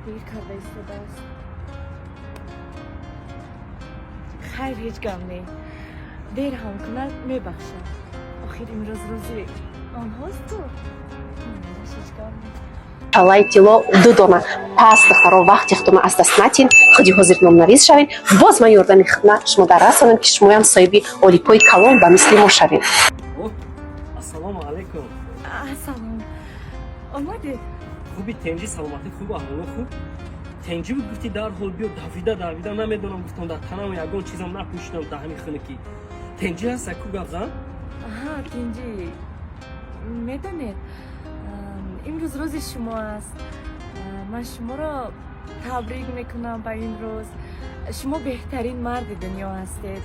دیر کرده ایستاده است. خیر هیچ گم نی. دیر هم کند میبخشم. آخر امروز روزی آنهاست تو. هیچ گم نی. Лайтило дудона пас духаро вақти худума аз даст натин худи ҳозир номнавис шавин боз ман ёрдами хидмат шумо дар расонам ки шумоям соҳиби олипои калон ба мисли мо шавем. Ассалому алайкум. Ассалом. Омадед? Хуби тенҷи саломатӣ хуб аҳволо хуб? Тенҷи буд гуфти дарҳол биё давида намедонам гуфтам дар танам ягон чизам напӯшидам дар ҳамин хунукӣ. Тенҷи ҳаста ку гапзан? Аҳа, Тинҷи. Медонед, имрӯз рӯзи шумо аст. Ман шуморо табрик мекунам ба ин рӯз. Шумо беҳтарин марди дунё ҳастед.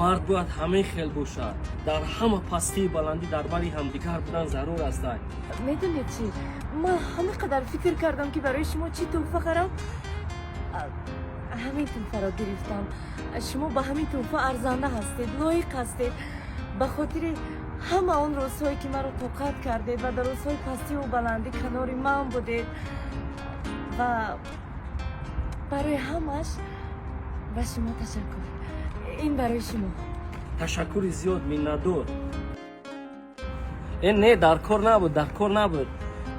Мард бояд ҳамаи хел бошад. Дар ҳама пастии баландӣ дар бари ҳамдигар будан зарур астад. медонед чӣ? Ман ҳама қадар фикр кардам ки барои шумо чӣ тӯҳфа харам. ҳамин тӯҳфаро гирифтам. шумо ба ҳамин тӯҳфа арзанда ҳастед, лоиқ ҳастед. ба хотири ҳама он рӯзҳое ки маро тоқат кардед ва дар рӯзҳои пастиву баландӣ канори ман будед. ва барои ҳамаш ба шумо ташаккур. ин барои шумо. Ташаккури зиёд миннатдор. Не, дар кор набуд, дар кор набуд.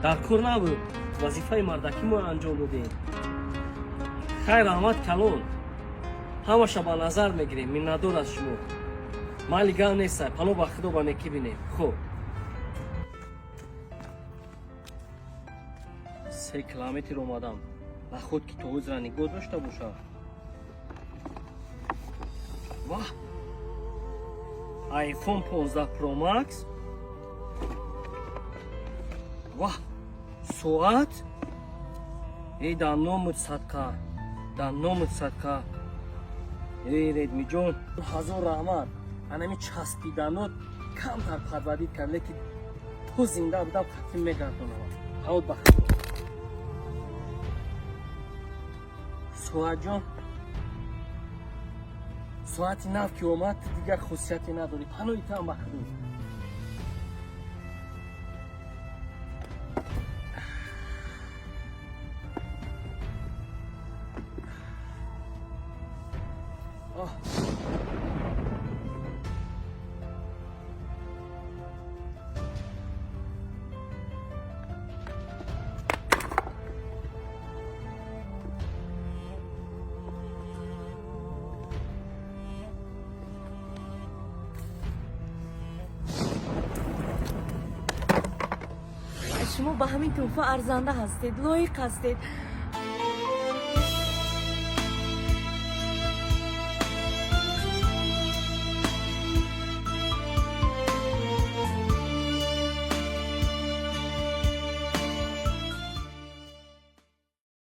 Дар кор набуд. Вазифаи мардакӣ мо анҷом додем. Хайр раҳмат калон. Ҳамаша ба назар мегирем. Миннатдор аз шумо. Майли гап нест, пано ба худо ба некӣ бинем. Хуб. 3 километр омадам. Ба худ ки тоъузра нигоҳ дошта бошад. Ваҳ! iPhone 15 Pro Max. Ваҳ! Соат? Эй, дар номут садқа. Дар номут садқа. Эй, Редмиҷон, ҳазор раҳмат. Анами часпиданот камтар парварид кард, лекин то зинда будам қатъин мегардонам. Ҳавод ба худо. Соатҷон, соати нав ки омад дигар хусусияте надорӣ. Панои таам ба худо. шумо ба ҳамин тӯҳфа арзанда ҳастед, лоиқ ҳастед.